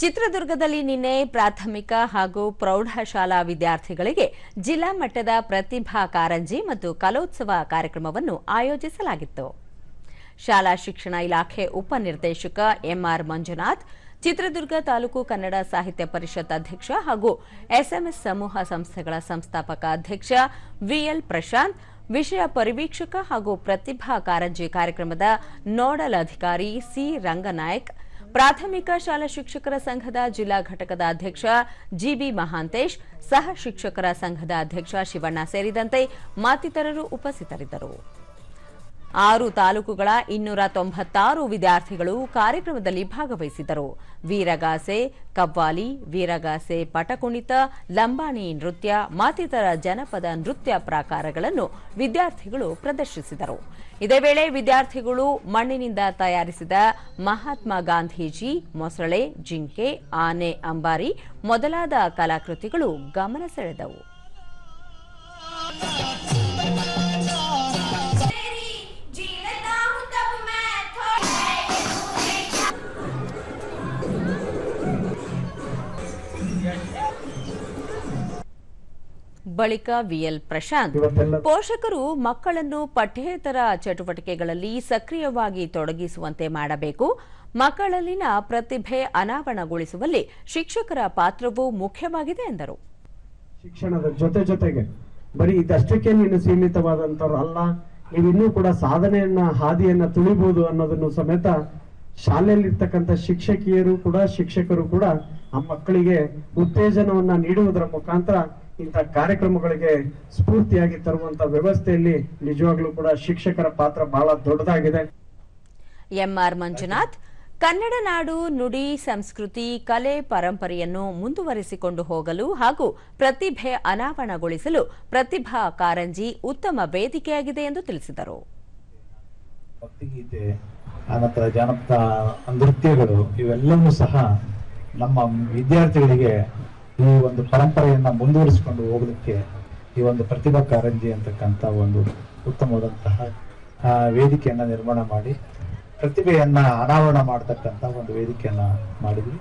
ಚಿತ್ರದುರ್ಗದಲ್ಲಿ ನಿನ್ನೆ ಪ್ರಾಥಮಿಕ ಹಾಗೂ ಪ್ರೌಢಶಾಲಾ ವಿದ್ಯಾರ್ಥಿಗಳಿಗೆ ಜಿಲ್ಲಾ ಮಟ್ಟದ ಪ್ರತಿಭಾ ಕಾರಂಜಿ ಮತ್ತು ಕಲೋತ್ಸವ ಕಾರ್ಯಕ್ರಮವನ್ನು ಆಯೋಜಿಸಲಾಗಿತ್ತು. ಶಾಲಾ ಶಿಕ್ಷಣ ಇಲಾಖೆ ಉಪನಿರ್ದೇಶಕ ಎಂಆರ್ ಮಂಜುನಾಥ್, ಚಿತ್ರದುರ್ಗ ತಾಲೂಕು ಕನ್ನಡ ಸಾಹಿತ್ಯ ಪರಿಷತ್ ಅಧ್ಯಕ್ಷ ಹಾಗೂ ಎಸ್ಎಂಎಸ್ ಸಮೂಹ ಸಂಸ್ಥೆಗಳ ಸಂಸ್ಥಾಪಕ ಅಧ್ಯಕ್ಷ ವಿಎಲ್ ಪ್ರಶಾಂತ್, ವಿಷಯ ಪರಿವೀಕ್ಷಕ ಹಾಗೂ ಪ್ರತಿಭಾ ಕಾರಂಜಿ ಕಾರ್ಯಕ್ರಮದ ನೋಡಲ್ ಅಧಿಕಾರಿ ಸಿ ರಂಗನಾಯಕ್, ಪ್ರಾಥಮಿಕ ಶಾಲಾ ಶಿಕ್ಷಕರ ಸಂಘದ ಜಿಲ್ಲಾ ಘಟಕದ ಅಧ್ಯಕ್ಷ ಜಿಬಿ ಮಹಾಂತೇಶ್, ಸಹ ಶಿಕ್ಷಕರ ಸಂಘದ ಅಧ್ಯಕ್ಷ ಶಿವಣ್ಣ ಸೇರಿದಂತೆ ಮತ್ತಿತರರು ಉಪಸ್ಥಿತರಿದ್ದರು. 6 ತಾಲೂಕುಗಳ 296 ವಿದ್ಯಾರ್ಥಿಗಳು ಕಾರ್ಯಕ್ರಮದಲ್ಲಿ ಭಾಗವಹಿಸಿದ್ದರು. ವೀರಗಾಸೆ, ಕವ್ವಾಲಿ, ವೀರಗಾಸೆ ಪಟಕುಣಿತ, ಲಂಬಾಣಿ ನೃತ್ಯ ಮತ್ತಿತರ ಜನಪದ ನೃತ್ಯ ಪ್ರಕಾರಗಳನ್ನು ವಿದ್ಯಾರ್ಥಿಗಳು ಪ್ರದರ್ಶಿಸಿದರು. ಇದೇ ವೇಳೆ ವಿದ್ಯಾರ್ಥಿಗಳು ಮಣ್ಣಿನಿಂದ ತಯಾರಿಸಿದ ಮಹಾತ್ಮ ಗಾಂಧೀಜಿ, ಮೊಸಳೆ, ಜಿಂಕೆ, ಆನೆ, ಅಂಬಾರಿ ಮೊದಲಾದ ಕಲಾಕೃತಿಗಳು ಗಮನ ಸೆಳೆದವು. ಬಳಿಕ ವಿಎಲ್ ಪ್ರಶಾಂತ್, ಪೋಷಕರು ಮಕ್ಕಳನ್ನು ಪಠ್ಯೇತರ ಚಟುವಟಿಕೆಗಳಲ್ಲಿ ಸಕ್ರಿಯವಾಗಿ ತೊಡಗಿಸುವಂತೆ ಮಾಡಬೇಕು. ಮಕ್ಕಳಲ್ಲಿನ ಪ್ರತಿಭೆ ಅನಾವರಣಗೊಳಿಸುವಲ್ಲಿ ಶಿಕ್ಷಕರ ಪಾತ್ರವೂ ಮುಖ್ಯವಾಗಿದೆ ಎಂದರು. ಶಿಕ್ಷಣದ ಜೊತೆಗೆ ಬರೀ ಇದಷ್ಟಕ್ಕೆ ನೀನು ಸೀಮಿತವಾದಂತವ್ರು ಅಲ್ಲ, ನೀವಿನ್ನೂ ಕೂಡ ಸಾಧನೆಯನ್ನ ಹಾದಿಯನ್ನ ತುಳಿಬಹುದು ಅನ್ನೋದನ್ನು ಸಮೇತ ಶಾಲೆಯಲ್ಲಿರ್ತಕ್ಕಂಥ ಶಿಕ್ಷಕರು ಕೂಡ ಆ ಮಕ್ಕಳಿಗೆ ಉತ್ತೇಜನವನ್ನ ನೀಡುವುದರ ಮುಖಾಂತರ ಇಂಥ ಕಾರ್ಯಕ್ರಮಗಳಿಗೆ ಸ್ಫೂರ್ತಿಯಾಗಿ ತರುವಂತ ವ್ಯವಸ್ಥೆಯಲ್ಲಿ ನಿಜವಾಗ್ಲೂ ಕೂಡ ಶಿಕ್ಷಕರ ಪಾತ್ರ ಬಹಳ ದೊಡ್ಡದಾಗಿದೆ. ಎಂಆರ್ ಮಂಜುನಾಥ್, ಕನ್ನಡ ನಾಡು, ನುಡಿ, ಸಂಸ್ಕೃತಿ, ಕಲೆ, ಪರಂಪರೆಯನ್ನು ಮುಂದುವರಿಸಿಕೊಂಡು ಹೋಗಲು ಹಾಗೂ ಪ್ರತಿಭೆ ಅನಾವರಣಗೊಳಿಸಲು ಪ್ರತಿಭಾ ಕಾರಂಜಿ ಉತ್ತಮ ವೇದಿಕೆಯಾಗಿದೆ ಎಂದು ತಿಳಿಸಿದರು. ಭಕ್ತಿಗೀತೆ, ಅನಂತರ ಜಾನಪದ ನೃತ್ಯಗಳು ಇವೆಲ್ಲವೂ ಸಹ ನಮ್ಮ ವಿದ್ಯಾರ್ಥಿಗಳಿಗೆ ಈ ಒಂದು ಪರಂಪರೆಯನ್ನ ಮುಂದುವರಿಸಿಕೊಂಡು ಹೋಗಲಿಕ್ಕೆ ಈ ಒಂದು ಪ್ರತಿಭಾ ಕಾರಂಜಿ ಅಂತಕ್ಕಂಥ ಒಂದು ಉತ್ತಮವಾದಂತಹ ವೇದಿಕೆಯನ್ನ ನಿರ್ಮಾಣ ಮಾಡಿ ಪ್ರತಿಭೆಯನ್ನ ಅನಾವರಣ ಮಾಡತಕ್ಕಂಥ ಒಂದು ವೇದಿಕೆಯನ್ನ ಮಾಡಿದ್ವಿ.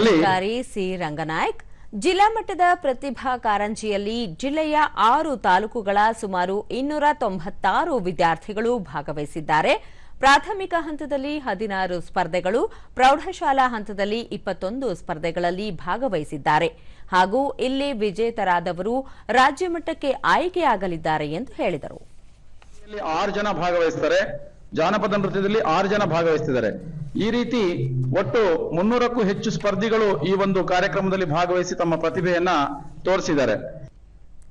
ಅಧಿಕಾರಿ ಸಿ ರಂಗನಾಯಕ್, ಜಿಲ್ಲಾ ಮಟ್ಟದ ಪ್ರತಿಭಾ ಕಾರಂಜಿಯಲ್ಲಿ ಜಿಲ್ಲೆಯ 6 ತಾಲೂಕುಗಳ ಸುಮಾರು 296 ವಿದ್ಯಾರ್ಥಿಗಳು ಭಾಗವಹಿಸಿದ್ದಾರೆ. ಪ್ರಾಥಮಿಕ ಹಂತದಲ್ಲಿ 16 ಸ್ಪರ್ಧೆಗಳು, ಪ್ರೌಢಶಾಲಾ ಹಂತದಲ್ಲಿ 21 ಸ್ಪರ್ಧೆಗಳಲ್ಲಿ ಭಾಗವಹಿಸಿದ್ದಾರೆ ಹಾಗೂ ಇಲ್ಲಿ ವಿಜೇತರಾದವರು ರಾಜ್ಯ ಮಟ್ಟಕ್ಕೆ ಆಯ್ಕೆಯಾಗಲಿದ್ದಾರೆ ಎಂದು ಹೇಳಿದರು. 6 ಜನ ಭಾಗವಹಿಸುತ್ತಾರೆ. ಜಾನಪದ ನೃತ್ಯದಲ್ಲಿ 6 ಜನ ಭಾಗವಹಿಸುತ್ತಿದ್ದಾರೆ. ಈ ರೀತಿ ಒಟ್ಟು 300ಕ್ಕೂ ಹೆಚ್ಚು ಸ್ಪರ್ಧಿಗಳು ಈ ಒಂದು ಕಾರ್ಯಕ್ರಮದಲ್ಲಿ ಭಾಗವಹಿಸಿ ತಮ್ಮ ಪ್ರತಿಭೆಯನ್ನ ತೋರಿಸಿದ್ದಾರೆ.